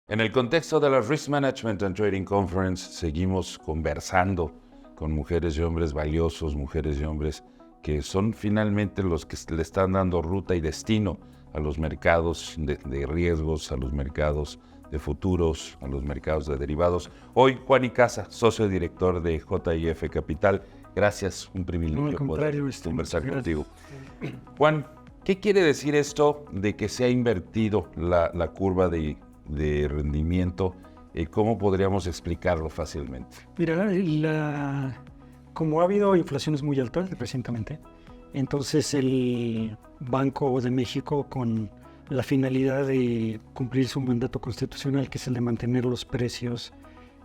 En el contexto de la Risk Management and Trading Conference, seguimos conversando con mujeres y hombres valiosos, mujeres y hombres que son finalmente los que le están dando ruta y destino a los mercados de riesgos, a los mercados de futuros, a los mercados de derivados. Hoy, Juan Icaza, socio director de JIF Capital. Gracias, un privilegio poder conversar contigo. Juan, ¿qué quiere decir esto de que se ha invertido la curva de rendimiento? ¿Cómo podríamos explicarlo fácilmente? Mira, como ha habido inflaciones muy altas recientemente, entonces el Banco de México, con la finalidad de cumplir su mandato constitucional, que es el de mantener los precios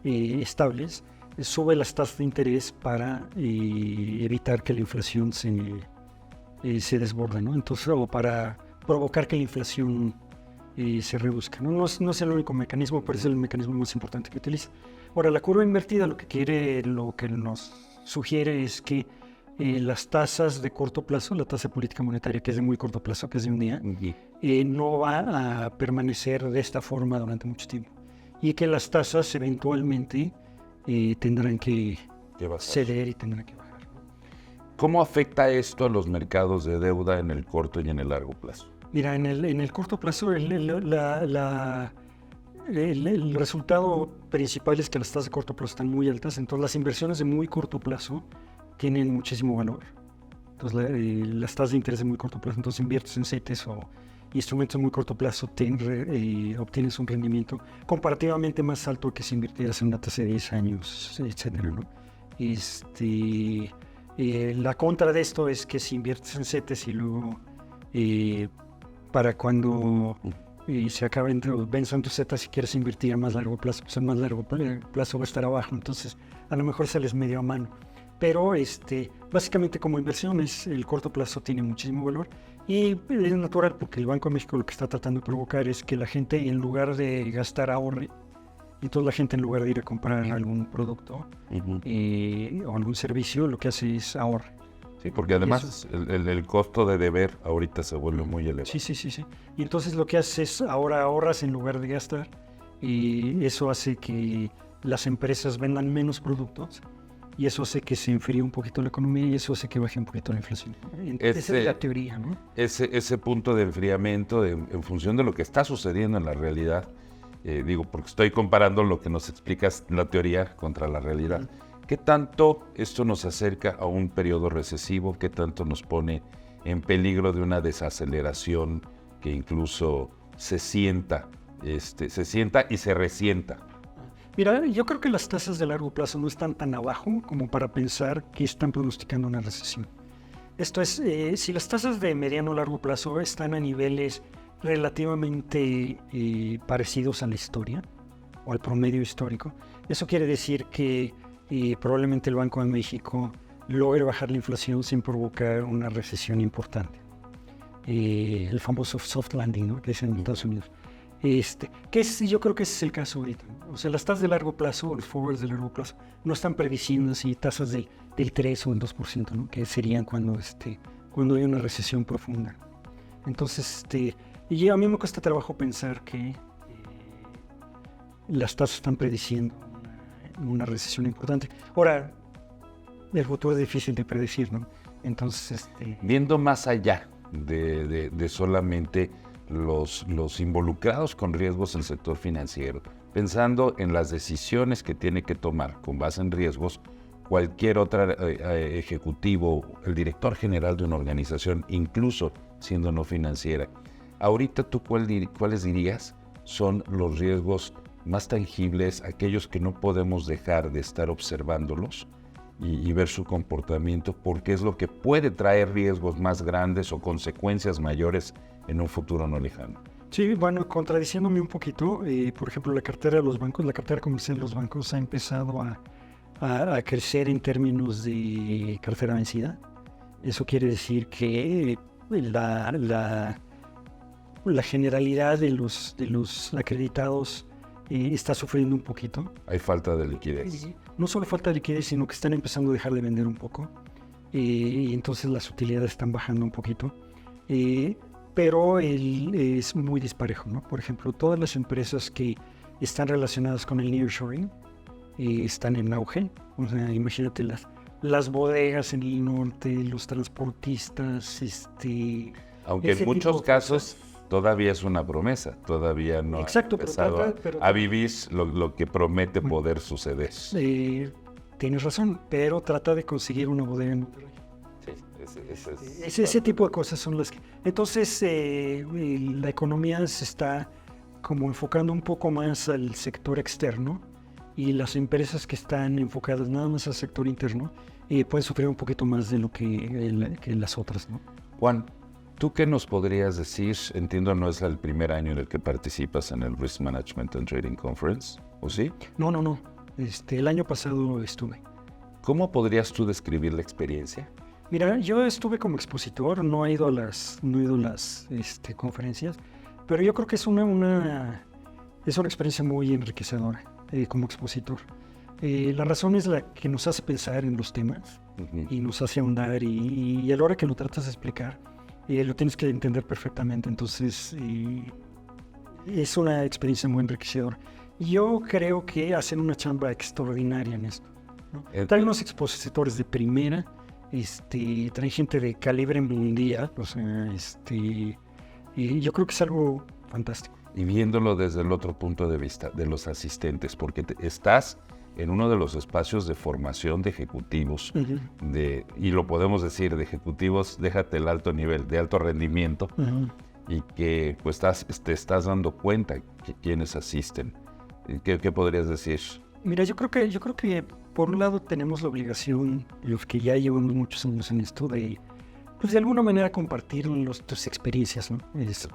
estables, sube las tasas de interés para evitar que la inflación se desborde, ¿no? Entonces, o para provocar que la inflación se reduzca, ¿no? No es el único mecanismo, pero es el mecanismo más importante que utiliza. Ahora, la curva invertida lo que nos sugiere es que las tasas de corto plazo, la tasa de política monetaria, que es de muy corto plazo, que es de un día, no va a permanecer de esta forma durante mucho tiempo. Y que las tasas eventualmente tendrán que ceder y tendrán que bajar, ¿no? ¿Cómo afecta esto a los mercados de deuda en el corto y en el largo plazo? Mira, en el corto plazo, el resultado principal es que las tasas de corto plazo están muy altas, entonces las inversiones de muy corto plazo tienen muchísimo valor. Entonces las tasas de interés de muy corto plazo, entonces inviertes en CETES o instrumentos de muy corto plazo, obtienes un rendimiento comparativamente más alto que si invirtieras en una tasa de 10 años, etcétera, ¿no? La contra de esto es que si inviertes en CETES y luego para cuando se acaben o venzan tus zetas, si quieres invertir a más largo plazo, pues a más largo plazo va a estar abajo, entonces a lo mejor sales medio a mano. Pero básicamente como inversión el corto plazo tiene muchísimo valor y es natural porque el Banco de México lo que está tratando de provocar es que la gente, en lugar de gastar, ahorre. Entonces la gente, en lugar de ir a comprar algún producto o algún servicio, lo que hace es ahorre. Sí, porque además el costo de deber ahorita se vuelve muy elevado. Sí. Y entonces lo que haces es ahora ahorras en lugar de gastar, y eso hace que las empresas vendan menos productos y eso hace que se enfríe un poquito la economía y eso hace que baje un poquito la inflación. Esa es la teoría, ¿no? Ese punto de enfriamiento en función de lo que está sucediendo en la realidad, porque estoy comparando lo que nos explicas la teoría contra la realidad. ¿Qué tanto esto nos acerca a un periodo recesivo? ¿Qué tanto nos pone en peligro de una desaceleración que incluso se sienta y se resienta? Mira, yo creo que las tasas de largo plazo no están tan abajo como para pensar que están pronosticando una recesión. Esto es, si las tasas de mediano o largo plazo están a niveles relativamente parecidos a la historia o al promedio histórico, eso quiere decir que probablemente el Banco de México logre bajar la inflación sin provocar una recesión importante. El famoso soft landing, ¿no?, que es en Estados Unidos. Yo creo que ese es el caso ahorita, ¿no? O sea, las tasas de largo plazo, o los forwards de largo plazo, no están prediciendo así tasas del 3 o el 2%, ¿no?, que serían cuando hay una recesión profunda. Entonces, y a mí me cuesta trabajo pensar que las tasas están prediciendo una recesión importante. Ahora, el futuro es difícil de predecir, ¿no? Entonces, viendo más allá de solamente los involucrados con riesgos en el sector financiero, pensando en las decisiones que tiene que tomar con base en riesgos cualquier otro ejecutivo, el director general de una organización, incluso siendo no financiera, ahorita tú ¿cuáles dirías son los riesgos más tangibles, aquellos que no podemos dejar de estar observándolos y ver su comportamiento, porque es lo que puede traer riesgos más grandes o consecuencias mayores en un futuro no lejano? Sí, bueno, contradiciéndome un poquito, por ejemplo, la cartera de los bancos, la cartera comercial de los bancos ha empezado a crecer en términos de cartera vencida. Eso quiere decir que la generalidad de los acreditados está sufriendo un poquito. Hay falta de liquidez. No solo falta de liquidez, sino que están empezando a dejar de vender un poco. Y entonces las utilidades están bajando un poquito. Pero es muy disparejo, ¿no? Por ejemplo, todas las empresas que están relacionadas con el nearshoring y están en auge. O sea, imagínate las bodegas en el norte, los transportistas, Aunque en ese muchos tipo de casos todavía es una promesa, todavía no Exacto, ha empezado pero a vivir lo que promete poder suceder. Tienes razón, pero trata de conseguir una bodega en Monterrey. Sí, Ese tipo de cosas son las que... Entonces, la economía se está como enfocando un poco más al sector externo y las empresas que están enfocadas nada más al sector interno pueden sufrir un poquito más de lo que las otras, ¿no? Juan, ¿tú qué nos podrías decir? Entiendo, no es el primer año en el que participas en el Risk Management and Trading Conference, ¿o sí? No. El año pasado estuve. ¿Cómo podrías tú describir la experiencia? Mira, yo estuve como expositor, no he ido a las conferencias, pero yo creo que es una experiencia muy enriquecedora como expositor. La razón es la que nos hace pensar en los temas y nos hace ahondar y a la hora que lo tratas de explicar, lo tienes que entender perfectamente. Entonces, es una experiencia muy enriquecedora. Yo creo que hacen una chamba extraordinaria en esto, ¿no? Traen unos expositores de primera, traen gente de calibre mundial, o sea, y yo creo que es algo fantástico. Y viéndolo desde el otro punto de vista, de los asistentes, porque estás en uno de los espacios de formación de ejecutivos, y lo podemos decir, de ejecutivos, déjate el alto nivel, de alto rendimiento, y que pues te estás dando cuenta que quienes asisten. ¿Qué podrías decir? Mira, yo creo que por un lado tenemos la obligación, los que ya llevamos muchos años en esto, de alguna manera compartir tus experiencias, ¿no?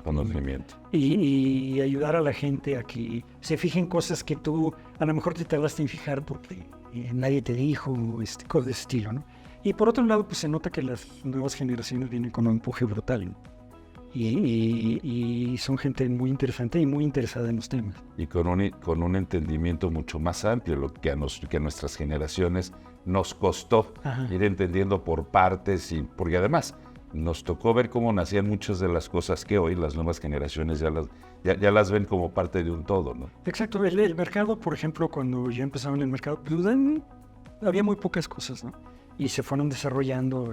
Conocimiento. Y ayudar a la gente a que se fijen cosas que tú a lo mejor te tardaste en fijar porque nadie te dijo, cosas de ese estilo, ¿no? Y por otro lado, pues se nota que las nuevas generaciones vienen con un empuje brutal, ¿no? Y son gente muy interesante y muy interesada en los temas. Y con un entendimiento mucho más amplio, lo que a nuestras generaciones nos costó ir entendiendo por partes, porque además nos tocó ver cómo nacían muchas de las cosas que hoy las nuevas generaciones ya las ven como parte de un todo, ¿no? Exacto. El mercado, por ejemplo, cuando yo empezaba en el mercado, había muy pocas cosas, ¿no? Y se fueron desarrollando.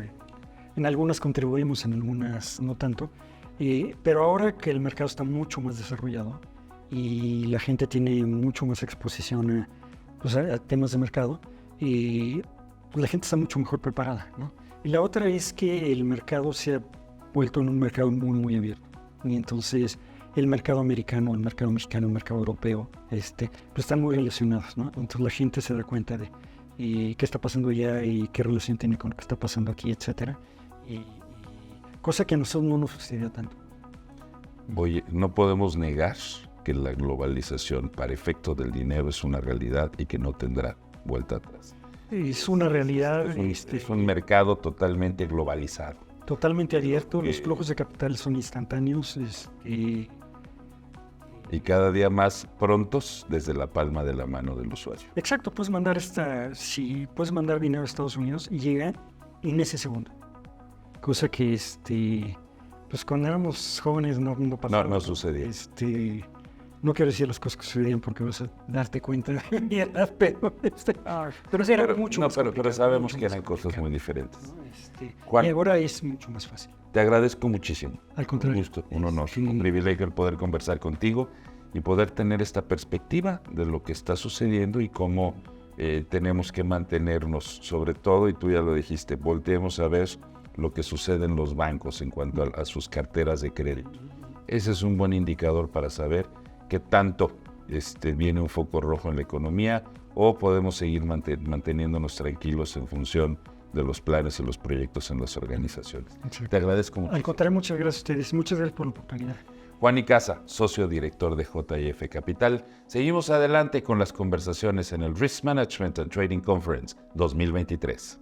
En algunas contribuimos, en algunas no tanto. Pero ahora que el mercado está mucho más desarrollado y la gente tiene mucho más exposición a temas de mercado, pues la gente está mucho mejor preparada, ¿no? Y la otra es que el mercado se ha vuelto en un mercado muy, muy abierto. Y entonces el mercado americano, el mercado mexicano, el mercado europeo, pues están muy relacionados, ¿no? Entonces la gente se da cuenta de qué está pasando allá y qué relación tiene con lo que está pasando aquí, etcétera. Cosa que a nosotros no nos sucedió tanto. Oye, no podemos negar que la globalización para efecto del dinero es una realidad y que no tendrá vuelta atrás. Es una realidad. Es un mercado totalmente globalizado. Totalmente abierto, los flujos de capital son instantáneos. Y cada día más prontos desde la palma de la mano del usuario. Exacto, puedes mandar dinero a Estados Unidos y llega en ese segundo. Cosa que pues cuando éramos jóvenes no pasaba. No sucedía. No quiero decir las cosas que sucedían porque vas a darte cuenta de mierda, pero sí era mucho más complicado. Pero sabemos que eran cosas muy diferentes. ¿No? Juan, y ahora es mucho más fácil. Te agradezco muchísimo. Al contrario. Un gusto, un honor, un privilegio el poder conversar contigo y poder tener esta perspectiva de lo que está sucediendo y cómo tenemos que mantenernos, sobre todo, y tú ya lo dijiste, volteemos a ver lo que sucede en los bancos en cuanto a sus carteras de crédito. Ese es un buen indicador para saber qué tanto viene un foco rojo en la economía o podemos seguir manteniéndonos tranquilos en función de los planes y los proyectos en las organizaciones. Exacto. Te agradezco mucho. Al contrario, muchas gracias a ustedes. Muchas gracias por la oportunidad. Juan Icaza, socio director de JF Capital. Seguimos adelante con las conversaciones en el Risk Management and Trading Conference 2023.